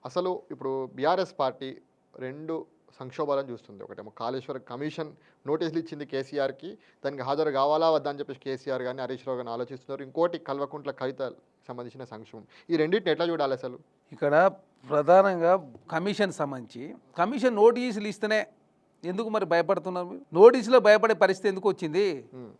అసలు ఇప్పుడు BRS party 2 సంక్షోభాలను చూస్తుంది. ఒకటేమో కాళేశ్వరం కమిషన్ నోటీసులు ఇచ్చింది కేసీఆర్‌కి. దానికి హాజరు కావాలా వద్దా అని చెప్పేసి కేసీఆర్ గాని, హరీష్ రావు గాని ఆలోచిస్తున్నారు. ఇంకోటి కల్వకుంట్ల కవితకి సంబంధించిన సంక్షోభం. ఈ రెండిటిని ఎట్లా చూడాలసలు? ఇక్కడ ప్రధానంగా కమిషన్ సంబంధించి నోటీసులు ఇస్తేనే ఎందుకు మరి భయపడుతున్నారు మీరు? నోటీసులో భయపడే పరిస్థితి ఎందుకు వచ్చింది? హ్మ్.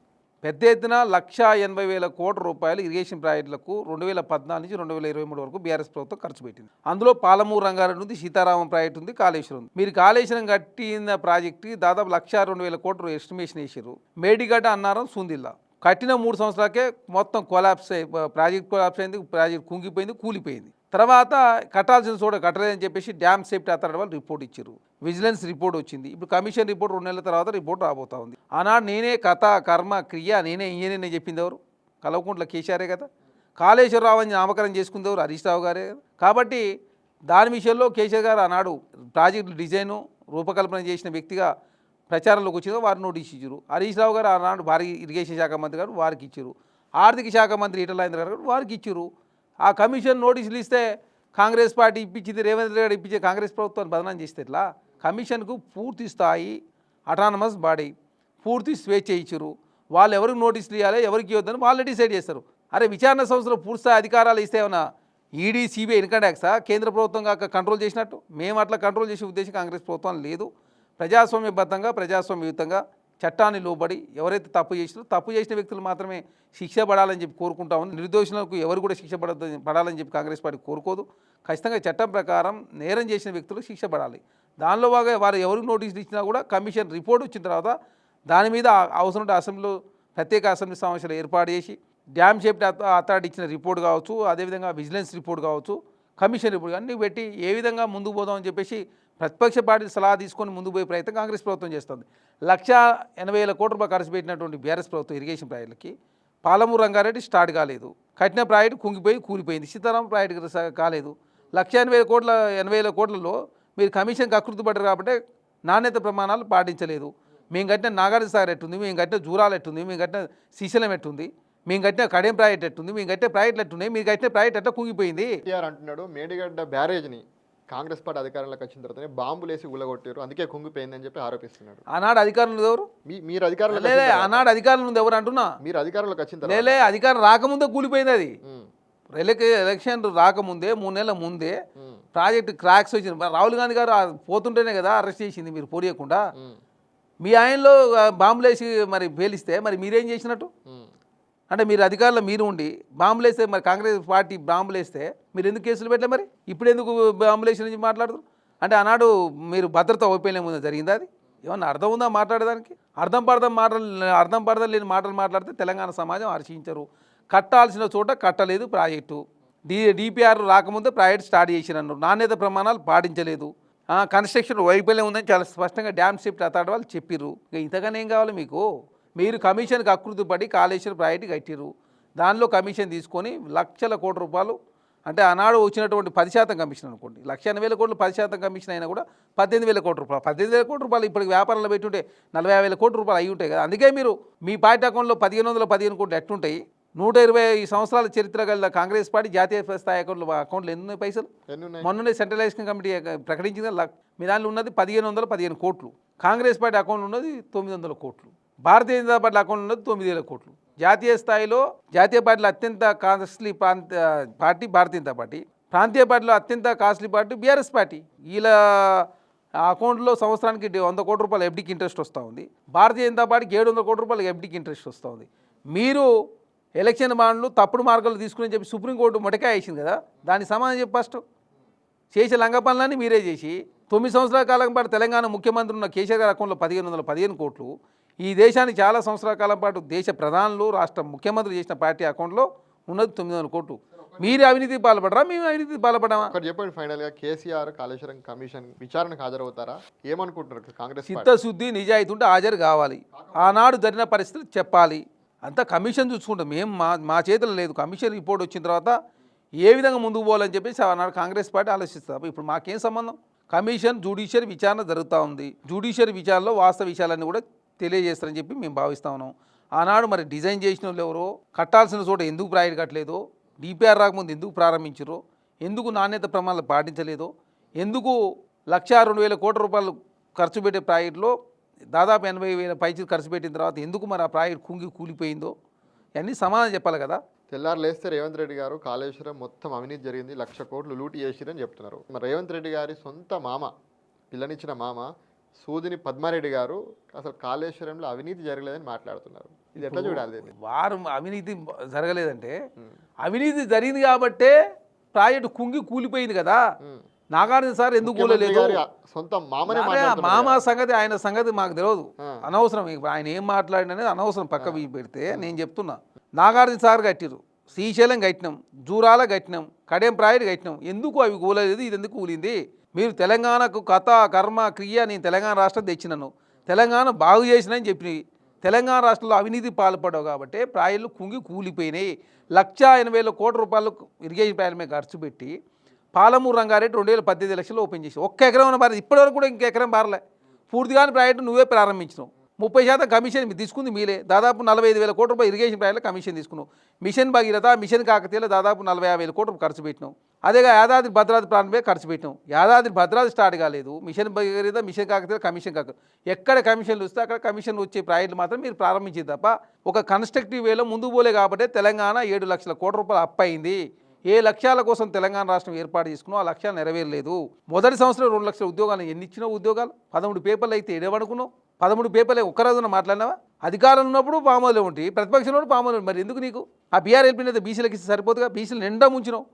పెద్ద ఎత్తున 1,80,000 కోట్ల రూపాయలు ఇరిగేషన్ ప్రాజెక్టులకు 2014 నుంచి 2023 వరకు బీఆర్ఎస్ ప్రభుత్వం ఖర్చు పెట్టింది. అందులో పాలమూరు రంగారెడ్డి ఉంది, సీతారామం ప్రాజెక్టు ఉంది, కాళేశ్వరం ఉంది. మీరు కాళేశ్వరం కట్టిన ప్రాజెక్టుకి దాదాపు 1,02,000 కోట్లు ఎస్టిమేషన్ వేసారు. మేడిగడ్డ అన్నారం సూందిల్లా కట్టిన 3 సంవత్సరాలకే మొత్తం కొలాప్స్ ప్రాజెక్ట్ కొలాప్స్ అయింది, ప్రాజెక్ట్ కుంగిపోయింది, కూలిపోయింది. తర్వాత కట్టాల్సిన చోట కట్టలేదని చెప్పేసి డ్యామ్ సేఫ్టీ అథారిటీ వాళ్ళు రిపోర్ట్ ఇచ్చారు. విజిలెన్స్ రిపోర్ట్ వచ్చింది. ఇప్పుడు కమిషన్ రిపోర్ట్ 2 నెలల తర్వాత రిపోర్ట్ రాబోతా ఉంది. ఆనాడు నేనే కథ కర్మ క్రియ నేనే ఇంజనీర్నే చెప్పింది ఎవరు? కల్వకుంట్ల కేసీఆరే కదా. కాళేశ్వరరావు అని నామకరణం చేసుకుంది ఎవరు? హరీష్ రావు గారే కదా. కాబట్టి దాని విషయంలో కేసీఆర్ గారు ఆనాడు ప్రాజెక్టు డిజైను రూపకల్పన చేసిన వ్యక్తిగా ప్రచారంలోకి వచ్చిందో వారు నోటీస్ ఇచ్చారు. హరీష్ రావు గారు ఆనాడు భారీ ఇరిగేషన్ శాఖ మంత్రి గారు వారికి ఇచ్చారు. ఆర్థిక శాఖ మంత్రి ఈటల రాజేంద్ర గారు వారికి ఇచ్చారు. ఆ కమిషన్ నోటీసులు ఇస్తే కాంగ్రెస్ పార్టీ ఇప్పించింది, రేవంత్ రెడ్డి గారు ఇప్పించే కాంగ్రెస్ ప్రభుత్వాన్ని బదనాం చేస్తే ఎట్లా? కమిషన్కు పూర్తి స్థాయి అటానమస్ బాడీ, పూర్తి స్వేచ్ఛ ఇచ్చారు. వాళ్ళు ఎవరికి నోటీసులు ఇవ్వాలి, ఎవరికి ఇవ్వద్దని వాళ్ళే డిసైడ్ చేస్తారు. అరే విచారణ సంస్థలో పూర్తి స్థాయి అధికారాలు ఇస్తే ఏమన్నా ఈడీ, సిబిఐ, ఇన్కమ్ ట్యాక్సా కేంద్ర ప్రభుత్వం కాక కంట్రోల్ చేసినట్టు? మేము అట్లా కంట్రోల్ చేసే ఉద్దేశం కాంగ్రెస్ ప్రభుత్వం లేదు. ప్రజాస్వామ్యబద్ధంగా ప్రజాస్వామ్యయుతంగా చట్టాన్ని లోబడి ఎవరైతే తప్పు చేసినారో తప్పు చేసిన వ్యక్తులు మాత్రమే శిక్ష పడాలని చెప్పి కోరుకుంటా ఉంది. నిర్దోషులకు ఎవరు కూడా శిక్ష పడాలని చెప్పి కాంగ్రెస్ పార్టీ కోరుకోదు. ఖచ్చితంగా చట్టం ప్రకారం నేరం చేసిన వ్యక్తులు శిక్ష పడాలి. దానిలో బాగా వారు ఎవరికి నోటీసులు ఇచ్చినా కూడా కమిషన్ రిపోర్ట్ వచ్చిన తర్వాత దాని మీద అవసరం ఉంటే అసెంబ్లీలో ప్రత్యేక అసెంబ్లీ సమావేశాలు ఏర్పాటు చేసి డ్యామ్ సేఫ్టీ అథారిటీ ఇచ్చిన రిపోర్ట్ కావచ్చు, అదేవిధంగా విజిలెన్స్ రిపోర్ట్ కావచ్చు, కమిషన్ రిపోర్ట్ అన్నీ పెట్టి ఏ విధంగా ముందుకు పోదామని చెప్పేసి ప్రతిపక్ష పార్టీ సలహా తీసుకొని ముందుకు పోయే ప్రయత్నం కాంగ్రెస్ ప్రభుత్వం చేస్తుంది. 1,80,000 కోట్ల రూపాయలు ఖర్చు పెట్టినటువంటి బీఆర్ఎస్ ప్రభుత్వం ఇరిగేషన్ ప్రాజెక్టులకి పాలమూరు రంగారెడ్డి స్టార్ట్ కాలేదు, కట్టిన ప్రాజెక్టు కుంగిపోయి కూలిపోయింది, సీతారాం ప్రాజెక్టు కాలేదు. 1,80,000 కోట్లలో మీరు కమిషన్కి అకృతి పడ్డారు కాబట్టి నాణ్యత ప్రమాణాలు పాటించలేదు. మేము కట్టిన నాగార్జున సాగర్ ఎట్టుంది, మేము కట్టిన జూరాలు ఎట్టుంది, మేము కట్టిన శ్రీశైలం ఎట్టుంది, మేము కట్టిన కడెం ప్రాజెక్ట్ ఎట్టుంది, మేము కట్టిన ప్రాజెక్టులు ఎట్టున్నాయి, మీరు కట్టిన ప్రాజెక్ట్ ఎట్లా కుంగిపోయింది? కేటీఆర్ అంటున్నాడు మేడిగడ్డ బ్యారేజ్‌ని కాంగ్రెస్ పార్టీ అధికారంలోకి వచ్చిన తర్వాతనే బాంబులేసి ఊలగొట్టారు, అందుకే కుంగిపోయిందని చెప్పి ఆరోపిస్తున్నాడు. ఆనాడు అధికారులు ఎవరు? మీరు అధికారంలోకి లేలే, ఆనాడు అధికారులు ఉంది ఎవరు అంటున్నా? మీరు అధికారంలోకి వచ్చిన తర్వాత లేలే, అధికారం రాకముందే కూలిపోయింది అది. ఎలక్షన్ రాకముందే 3 నెలల ముందే ప్రాజెక్టు క్రాక్స్ వచ్చింది. రాహుల్ గాంధీ గారు పోతుంటేనే కదా అరెస్ట్ చేసింది మీరు పోనీయకుండా. మీ ఆయనలో బాంబులేసి మరి పేలిస్తే మరి మీరేం చేసినట్టు? అంటే మీరు అధికారంలో మీరు ఉండి బాంబులేస్తే మరి కాంగ్రెస్ పార్టీ బాంబులేస్తే మీరు ఎందుకు కేసులు పెట్టలే? మరి ఇప్పుడు ఎందుకు బాంబులేషన్ నుంచి మాట్లాడుతారు? అంటే ఆనాడు మీరు భద్రత వైఫల్యం ఉందా జరిగిందా? అది ఏమన్నా అర్థం ఉందా మాట్లాడేదానికి? అర్థం పడదాం లేని మాటలు మాట్లాడితే తెలంగాణ సమాజం హర్షించరు. కట్టాల్సిన చోట కట్టలేదు ప్రాజెక్టు. డిపిఆర్ రాకముందే ప్రాజెక్ట్ స్టార్ట్ చేసిరన్నారు, నాణ్యత ప్రమాణాలు పాటించలేదు, కన్స్ట్రక్షన్ వైఫల్యం ఉందని చాలా స్పష్టంగా డ్యామ్ సేఫ్టీ అథారిటీ వాళ్ళు చెప్పిర్రు. ఇక ఇంతగానే ఏం కావాలి మీకు? మీరు కమిషన్కి అకృతి పడి కాళేశ్వరం ప్రాజెక్టు కట్టిరు. దానిలో కమిషన్ తీసుకొని 1,00,000 కోట్ల రూపాయలు, అంటే ఆనాడు వచ్చినటువంటి 10% కమిషన్ అనుకోండి. 1,80,000 కోట్లు 10% కమిషన్ అయినా కూడా 18,000 కోట్ల రూపాయలు. 18,000 కోట్ల రూపాయలు ఇప్పటికి వ్యాపారంలో పెట్టుంటే 40,000 కోట్ల రూపాయలు అయి ఉంటాయి కదా. అందుకే మీరు మీ పార్టీ అకౌంట్లో 1,515 కోట్లు ఎట్టుంటాయి? 120 సంవత్సరాల చరిత్ర గల కాంగ్రెస్ పార్టీ జాతీయ స్థాయి అకౌంట్లో ఎన్ని ఉన్నాయి పైసలు? మొన్ననే సెంట్రలైజేషన్ కమిటీ ప్రకటించింది. మీ దానిలో ఉన్నది 1,515 కోట్లు. కాంగ్రెస్ పార్టీ అకౌంట్లో ఉన్నది 900 కోట్లు. భారతీయ జనతా పార్టీ అకౌంట్లో ఉన్నది 9,000 కోట్లు. జాతీయ స్థాయిలో జాతీయ పార్టీలో అత్యంత costly party Bharatiya Janata party, ప్రాంతీయ పార్టీలో అత్యంత కాస్ట్లీ పార్టీ బీఆర్ఎస్ పార్టీ. వీళ్ళ అకౌంట్లో సంవత్సరానికి 100 కోట్ల రూపాయలు ఎఫ్డీకి ఇంట్రెస్ట్ వస్తూ ఉంది. భారతీయ జనతా పార్టీకి 700 కోట్ల రూపాయలు ఎఫ్డీకి ఇంట్రెస్ట్ వస్తూ ఉంది. మీరు ఎలక్షన్ బాండ్లు తప్పుడు మార్గాలు తీసుకుని చెప్పి సుప్రీంకోర్టు మొటకాయ వేసింది కదా, దానికి సమాధానం చెప్పి ఫస్ట్. చేసే లంగ పనులన్నీ మీరే చేసి 9 సంవత్సరాల కాలం పాటు తెలంగాణ ముఖ్యమంత్రి ఉన్న కేసీఆర్ గారి అకౌంట్లో 1,515 కోట్లు, ఈ దేశానికి చాలా సంవత్సరాల కాలం పాటు దేశ ప్రధానులు రాష్ట్ర ముఖ్యమంత్రి చేసిన పార్టీ అకౌంట్లో ఉన్నది 900 కోట్లు. మీరు అవినీతికి పాల్పడరా, మేము అవినీతికి పాల్పడమా? ఒకటి చెప్పండి ఫైనల్గా, కేసీఆర్ కాళేశ్వరం కమిషన్ విచారణకు హాజరవుతారా? ఏమనుకుంటున్నారు కాంగ్రెస్? చిత్తశుద్ధి నిజాయితీ ఉంటే హాజరు కావాలి. ఆనాడు జరిగిన పరిస్థితులు చెప్పాలి. అంతా కమిషన్ చూసుకుంటాం, మేము మా చేతులు లేదు. కమిషన్ రిపోర్ట్ వచ్చిన తర్వాత ఏ విధంగా ముందుకు పోవాలని చెప్పేసి ఆనాడు కాంగ్రెస్ పార్టీ ఆలోచిస్తాం. ఇప్పుడు మాకేం సంబంధం? కమిషన్ జ్యుడిషియరీ విచారణ జరుగుతూ ఉంది. జ్యుడిషియరీ విచారణలో వాస్తవ విషయాలన్నీ కూడా తెలియజేస్తారని చెప్పి మేము భావిస్తా ఉన్నాం. ఆనాడు మరి డిజైన్ చేసిన వాళ్ళు ఎవరో, కట్టాల్సిన చోట ఎందుకు ప్రాజెక్ట్ కట్టలేదో, డిపిఆర్ రాకముందు ఎందుకు ప్రారంభించారో, ఎందుకు నాణ్యత ప్రమాణాలు పాటించలేదో, ఎందుకు 1,02,000 కోట్ల రూపాయలు ఖర్చు పెట్టే ప్రాజెక్టులో దాదాపు 80,000 పైచీలు ఖర్చు పెట్టిన తర్వాత ఎందుకు మరి ఆ ప్రాజెక్ట్ కుంగి కూలిపోయిందో ఇవన్నీ సమాధానం చెప్పాలి కదా. తెల్లారు లేస్తే రేవంత్ రెడ్డి గారు కాళేశ్వరం మొత్తం అవినీతి జరిగింది, 1,00,000 కోట్లు లూటీ చేసిరని చెప్తున్నారు. మరి రేవంత్ రెడ్డి గారి సొంత మామ, పిల్లనిచ్చిన మామ సూదిని పద్మారెడ్డి గారు అసలు కాళేశ్వరంలో అవినీతి జరగలేదని మాట్లాడుతున్నారు. ఇది ఎట్లా చూడాలి దీన్ని? వారు అవినీతి జరగలేదంటే అవినీతి జరిగింది కాబట్టే ప్రాజెక్టు కుంగి కూలిపోయింది కదా. నాగార్జున సార్ ఎందుకు కూలలేదు? గారి సొంత మామనే మామ మాట్లాడుతున్నారు. సంగతి, ఆయన సంగతి మాకు తెలియదు. ఆ. అనవసరం, ఇప్పుడు ఆయన ఏం మాట్లాడిననేది అనవసరం. పక్క పెడితే నేను చెప్తున్నా, నాగార్జున సార్ కట్టిరు, శ్రీశైలం కట్టినాం, జూరాల కట్టినాం, కడెం ప్రాజెక్టు కట్టినాం, ఎందుకు అవి కూలలేదు? ఇది ఎందుకు కూలింది? మీరు తెలంగాణకు కథ కర్మ క్రియ, నేను తెలంగాణ రాష్ట్రం తెచ్చినాను, తెలంగాణ బాగు చేసినని చెప్పినవి, తెలంగాణ రాష్ట్రంలో అవినీతి పాల్పడవు కాబట్టి ప్రాజెక్టులు కుంగి కూలిపోయినాయి. 1,80,000 కోట్ల రూపాయలు ఇరిగేషన్ ప్రాజెక్టు మీద ఖర్చు పెట్టి పాలమూరు రంగారెడ్డి 2018 లక్షలు ఓపెన్ చేసి ఒక్క ఎకరం బారి, ఇప్పటివరకు కూడా ఇంక ఎకరం బారలే. పూర్తిగాని ప్రాజెక్టు నువ్వే ప్రారంభించినావు. 30% కమిషన్ మీరు తీసుకుంది మీలే. దాదాపు 45,000 కోట్ల రూపాయలు ఇరిగేషన్ ప్రాజెక్టులో కమిషన్ తీసుకున్నావు. మిషన్ భగీరథ, మిషన్ కాకతీయలో దాదాపు 40,000 కోట్ల రూపాయలు ఖర్చు పెట్టినావు. అదేగా యాదాద్రి భద్రాద్రి ప్రాంతమే ఖర్చు పెట్టినాం. యాదాద్రి భద్రాద్రి స్టార్ట్ కాలేదు, mission Bhagiratha, mission Kakatiya commission కాక ఎక్కడ కమిషన్లు వస్తే అక్కడ కమిషన్లు వచ్చే ప్రాజెక్టులు మాత్రం మీరు ప్రారంభించేది తప్ప ఒక కన్స్ట్రక్టివ్ వేలో ముందుకు పోలే. కాబట్టి తెలంగాణ 7 లక్షల కోట్ల రూపాయలు అప్పయింది. ఏ లక్ష్యాల కోసం తెలంగాణ రాష్ట్రం ఏర్పాటు చేసుకున్నావు ఆ లక్ష్యాలు నెరవేరలేదు. మొదటి సంవత్సరం 2 లక్షల ఉద్యోగాలు ఎన్ని ఇచ్చినావు? ఉద్యోగాలు 13 పేపర్లు అయితే ఏడవనుకున్నావు. 13 పేపర్లు ఒక్క రోజున మాట్లాడినావా? అధికారంలో ఉన్నప్పుడు పామోలే ఉంటాయి, ప్రతిపక్షంలో పామోలే. మరి ఎందుకు నీకు ఆ బీఆర్ఎల్పీ అయితే బీసీలకు ఇస్తే సరిపోతుగా? బీసీలు నిండా ముంచినావు.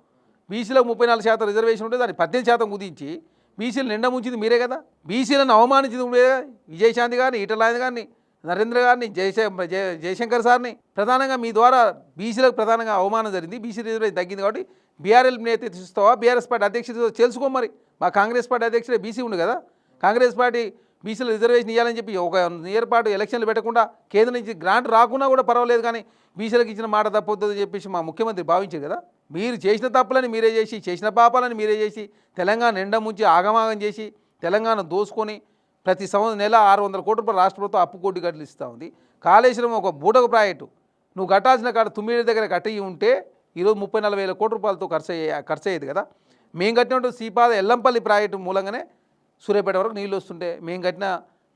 బీసీలకు 34% రిజర్వేషన్ ఉంటే దాన్ని 18% కుదించి బీసీలు నిండా ముంచింది మీరే కదా. బీసీలను అవమానించింది మీరే కదా. విజయశాంతి గారిని, ఈటలాయన గారిని, నరేంద్ర గారిని, జయశంకర్ సార్ని ప్రధానంగా మీ ద్వారా బీసీలకు ప్రధానంగా అవమానం జరిగింది. బీసీ రిజర్వేషన్ తగ్గింది కాబట్టి బీఆర్ఎల్ నేతృత్వవా బీఆర్ఎస్ పార్టీ అధ్యక్షుడు తెలుసుకో. మరి మా కాంగ్రెస్ పార్టీ అధ్యక్షుడే బీసీ ఉంది కదా. కాంగ్రెస్ పార్టీ బీసీలు రిజర్వేషన్ ఇవ్వాలని చెప్పి ఒక ఏర్పాటు ఎలక్షన్లు పెట్టకుండా కేంద్రం నుంచి గ్రాంట్ రాకున్నా కూడా పర్వాలేదు కానీ బీసీలకు ఇచ్చిన మాట తప్పొద్దని చెప్పేసి మా ముఖ్యమంత్రి భావించారు కదా. మీరు చేసిన తప్పులని మీరే చేసి, చేసిన పాపాలని మీరే చేసి, తెలంగాణ నిండా ముంచి ఆగమాగం చేసి, తెలంగాణ దోసుకొని ప్రతి సంవత్సరం నెల 600 కోట్ల రూపాయలు రాష్ట్ర ప్రభుత్వం అప్పు కోటి గట్లు ఇస్తూ ఉంది. కాళేశ్వరం ఒక బూటక ప్రాజెక్టు నువ్వు కట్టాల్సిన కాడ 9 దగ్గర కట్టి ఉంటే ఈరోజు 30-40 కోట్ల రూపాయలతో ఖర్చు అయ్యేది కదా. మేము కట్టినట్టు శ్రీపాద ఎల్లంపల్లి ప్రాజెక్టు మూలంగానే సూర్యాపేట వరకు నీళ్ళు వస్తుంటే, మేము కట్టిన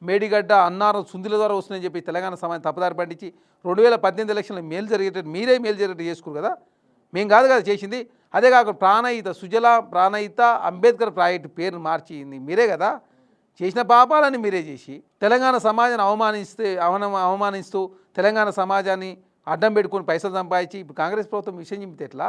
మేడిగడ్డ అన్నారం సుందిల ద్వారా వస్తుందని చెప్పి తెలంగాణ సమాజం తప్పుదారి పట్టించి 2018 ఎలక్షన్లో మేలు జరిగేటట్టు మీరే మేలు జరిగేటట్టు చేసుకురు కదా. మేము కాదు కదా చేసింది. అదే కాకుండా ప్రాణహిత, సుజల ప్రాణహిత అంబేద్కర్ ప్రాజెక్టు పేరును మార్చింది మీరే కదా. చేసిన పాపాలని మీరే చేసి తెలంగాణ సమాజాన్ని అవమానిస్తూ తెలంగాణ సమాజాన్ని అడ్డం పెట్టుకొని పైసలు సంపాదించి ఇప్పుడు కాంగ్రెస్ ప్రభుత్వం విషయం చెబితే ఎట్లా?